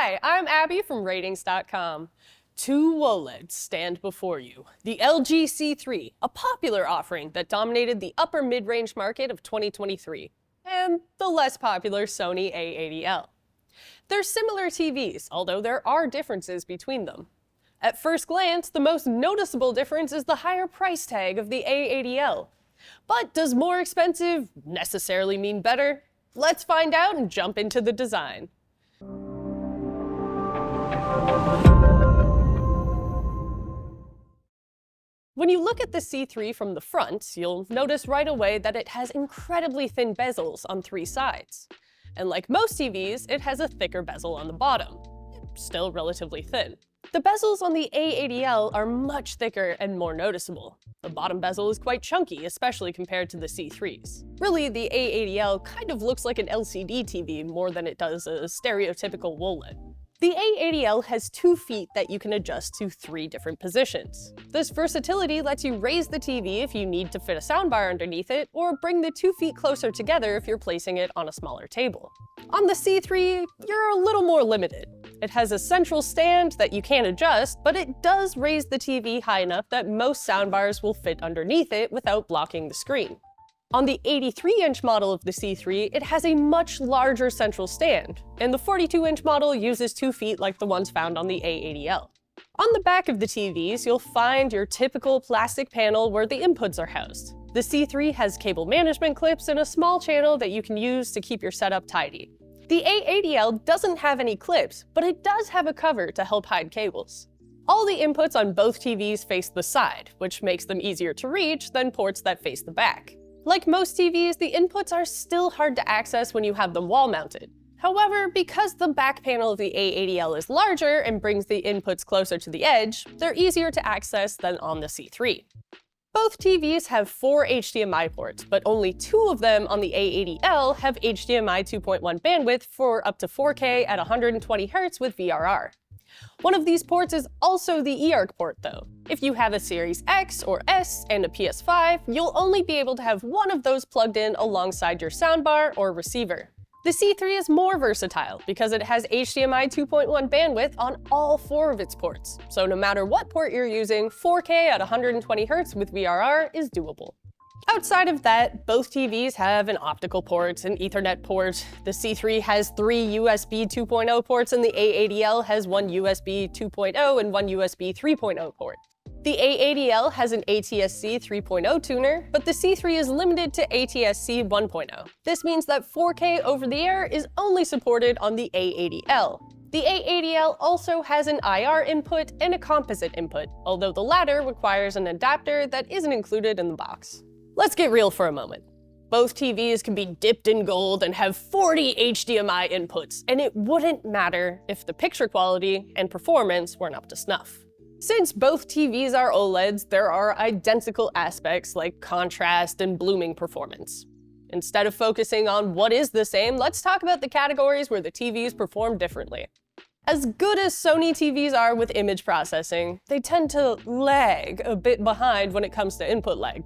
Hi, I'm Abby from Ratings.com. Two OLEDs stand before you. The LG C3, a popular offering that dominated the upper mid-range market of 2023, and the less popular Sony A80L. They're similar TVs, although there are differences between them. At first glance, the most noticeable difference is the higher price tag of the A80L. But does more expensive necessarily mean better? Let's find out and jump into the design. When you look at the C3 from the front, you'll notice right away that it has incredibly thin bezels on three sides. And like most TVs, it has a thicker bezel on the bottom. Still relatively thin. The bezels on the A80L are much thicker and more noticeable. The bottom bezel is quite chunky, especially compared to the C3s. Really, the A80L kind of looks like an LCD TV more than it does a stereotypical OLED. The A80L has 2 feet that you can adjust to 3 different positions. This versatility lets you raise the TV if you need to fit a soundbar underneath it, or bring the 2 feet closer together if you're placing it on a smaller table. On the C3, you're a little more limited. It has a central stand that you can't adjust, but it does raise the TV high enough that most soundbars will fit underneath it without blocking the screen. On the 83-inch model of the C3, it has a much larger central stand, and the 42-inch model uses 2 feet like the ones found on the A80L. On the back of the TVs, you'll find your typical plastic panel where the inputs are housed. The C3 has cable management clips and a small channel that you can use to keep your setup tidy. The A80L doesn't have any clips, but it does have a cover to help hide cables. All the inputs on both TVs face the side, which makes them easier to reach than ports that face the back. Like most TVs, the inputs are still hard to access when you have them wall-mounted. However, because the back panel of the A80L is larger and brings the inputs closer to the edge, they're easier to access than on the C3. Both TVs have 4 HDMI ports, but only 2 of them on the A80L have HDMI 2.1 bandwidth for up to 4K at 120 Hz with VRR. One of these ports is also the eARC port though. If you have a Series X or S and a PS5, you'll only be able to have one of those plugged in alongside your soundbar or receiver. The C3 is more versatile because it has HDMI 2.1 bandwidth on all 4 of its ports. So no matter what port you're using, 4K at 120 Hz with VRR is doable. Outside of that, both TVs have an optical port, an Ethernet port. The C3 has 3 USB 2.0 ports and the A80L has 1 USB 2.0 and 1 USB 3.0 port. The A80L has an ATSC 3.0 tuner, but the C3 is limited to ATSC 1.0. This means that 4K over the air is only supported on the A80L. The A80L also has an IR input and a composite input, although the latter requires an adapter that isn't included in the box. Let's get real for a moment. Both TVs can be dipped in gold and have 40 HDMI inputs, and it wouldn't matter if the picture quality and performance weren't up to snuff. Since both TVs are OLEDs, there are identical aspects like contrast and blooming performance. Instead of focusing on what is the same, let's talk about the categories where the TVs perform differently. As good as Sony TVs are with image processing, they tend to lag a bit behind when it comes to input lag.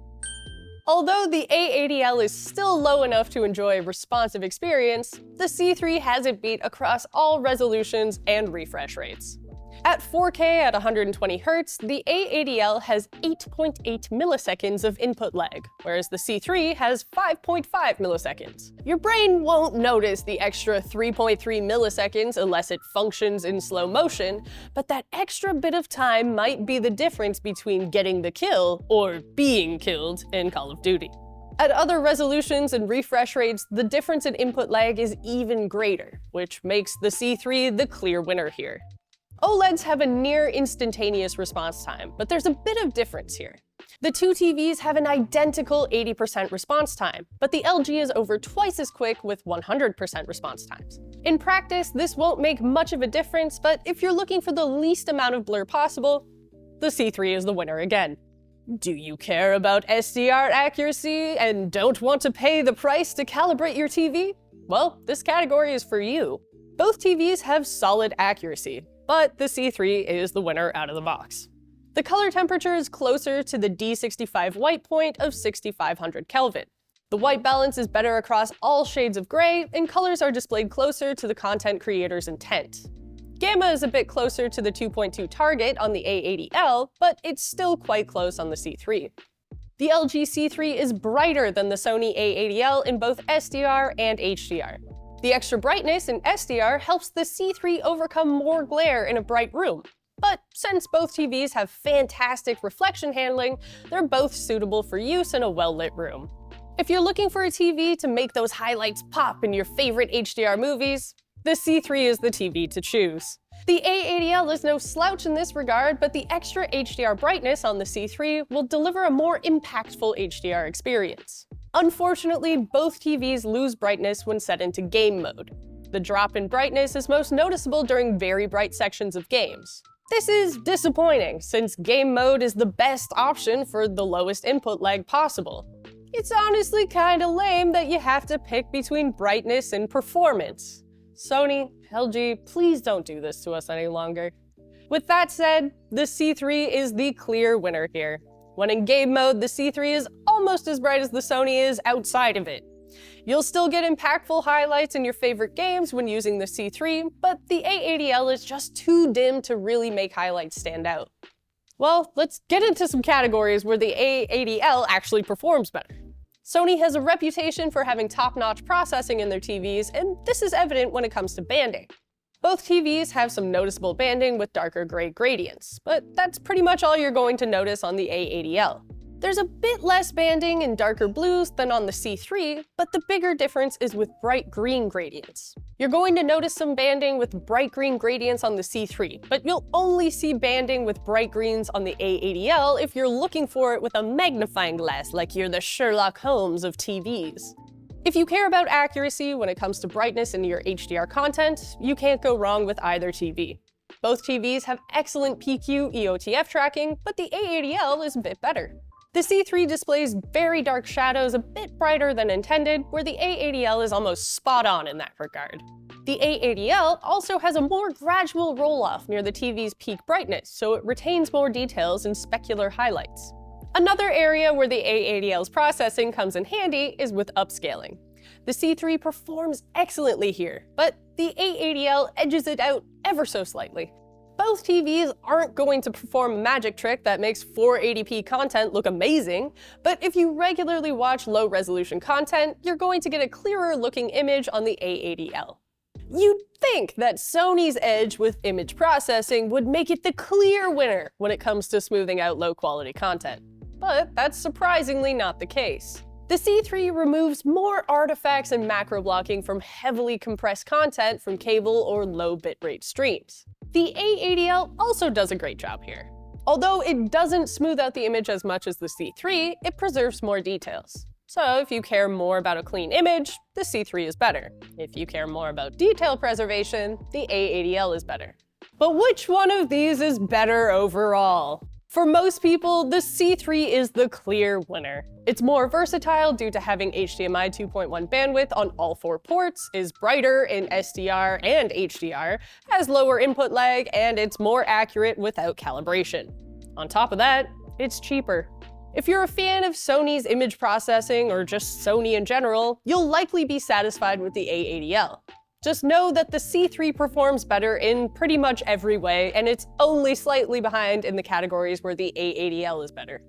Although the A80L is still low enough to enjoy a responsive experience, the C3 has it beat across all resolutions and refresh rates. At 4K at 120 Hz, the A80L has 8.8 milliseconds of input lag, whereas the C3 has 5.5 milliseconds. Your brain won't notice the extra 3.3 milliseconds unless it functions in slow motion, but that extra bit of time might be the difference between getting the kill or being killed in Call of Duty. At other resolutions and refresh rates, the difference in input lag is even greater, which makes the C3 the clear winner here. OLEDs have a near instantaneous response time, but there's a bit of difference here. The two TVs have an identical 80% response time, but the LG is over twice as quick with 100% response times. In practice, this won't make much of a difference, but if you're looking for the least amount of blur possible, the C3 is the winner again. Do you care about SDR accuracy and don't want to pay the price to calibrate your TV? Well, this category is for you. Both TVs have solid accuracy, but the C3 is the winner out of the box. The color temperature is closer to the D65 white point of 6500 Kelvin. The white balance is better across all shades of gray, and colors are displayed closer to the content creator's intent. Gamma is a bit closer to the 2.2 target on the A80L, but it's still quite close on the C3. The LG C3 is brighter than the Sony A80L in both SDR and HDR. The extra brightness in SDR helps the C3 overcome more glare in a bright room. But since both TVs have fantastic reflection handling, they're both suitable for use in a well-lit room. If you're looking for a TV to make those highlights pop in your favorite HDR movies, the C3 is the TV to choose. The A80L is no slouch in this regard, but the extra HDR brightness on the C3 will deliver a more impactful HDR experience. Unfortunately, both TVs lose brightness when set into game mode. The drop in brightness is most noticeable during very bright sections of games. This is disappointing, since game mode is the best option for the lowest input lag possible. It's honestly kinda lame that you have to pick between brightness and performance. Sony, LG, please don't do this to us any longer. With that said, the C3 is the clear winner here. When in game mode, the C3 is almost as bright as the Sony is outside of it. You'll still get impactful highlights in your favorite games when using the C3, but the A80L is just too dim to really make highlights stand out. Well, let's get into some categories where the A80L actually performs better. Sony has a reputation for having top-notch processing in their TVs, and this is evident when it comes to banding. Both TVs have some noticeable banding with darker gray gradients, but that's pretty much all you're going to notice on the A80L. There's a bit less banding in darker blues than on the C3, but the bigger difference is with bright green gradients. You're going to notice some banding with bright green gradients on the C3, but you'll only see banding with bright greens on the A80L if you're looking for it with a magnifying glass like you're the Sherlock Holmes of TVs. If you care about accuracy when it comes to brightness in your HDR content, you can't go wrong with either TV. Both TVs have excellent PQ EOTF tracking, but the A80L is a bit better. The C3 displays very dark shadows a bit brighter than intended, where the A80L is almost spot on in that regard. The A80L also has a more gradual roll-off near the TV's peak brightness, so it retains more details and specular highlights. Another area where the A80L's processing comes in handy is with upscaling. The C3 performs excellently here, but the A80L edges it out ever so slightly. Both TVs aren't going to perform a magic trick that makes 480p content look amazing, but if you regularly watch low-resolution content, you're going to get a clearer looking image on the A80L. You'd think that Sony's edge with image processing would make it the clear winner when it comes to smoothing out low-quality content, but that's surprisingly not the case. The C3 removes more artifacts and macro blocking from heavily compressed content from cable or low bitrate streams. The A80L also does a great job here. Although it doesn't smooth out the image as much as the C3, it preserves more details. So if you care more about a clean image, the C3 is better. If you care more about detail preservation, the A80L is better. But which one of these is better overall? For most people, the C3 is the clear winner. It's more versatile due to having HDMI 2.1 bandwidth on all 4 ports, is brighter in SDR and HDR, has lower input lag, and it's more accurate without calibration. On top of that, it's cheaper. If you're a fan of Sony's image processing or just Sony in general, you'll likely be satisfied with the A80L. Just know that the C3 performs better in pretty much every way, and it's only slightly behind in the categories where the A80L is better.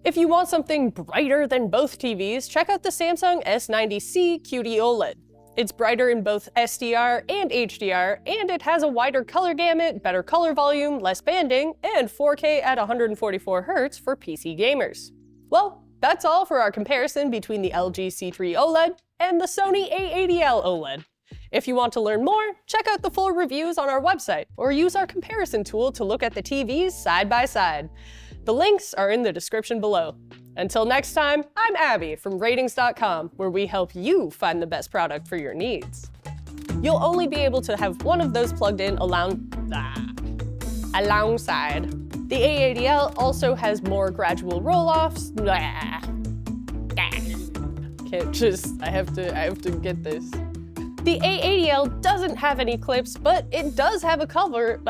If you want something brighter than both TVs, check out the Samsung S90C QD OLED. It's brighter in both SDR and HDR, and it has a wider color gamut, better color volume, less banding, and 4K at 144 Hz for PC gamers. Well, that's all for our comparison between the LG C3 OLED and the Sony A80L OLED. If you want to learn more, check out the full reviews on our website, or use our comparison tool to look at the TVs side by side. The links are in the description below. Until next time, I'm Abby from Ratings.com, where we help you find the best product for your needs. You'll only be able to have one of those plugged in alongside. The A80L also has more gradual roll-offs. Can't just, I have to get this. The A80L doesn't have any clips, but it does have a cover.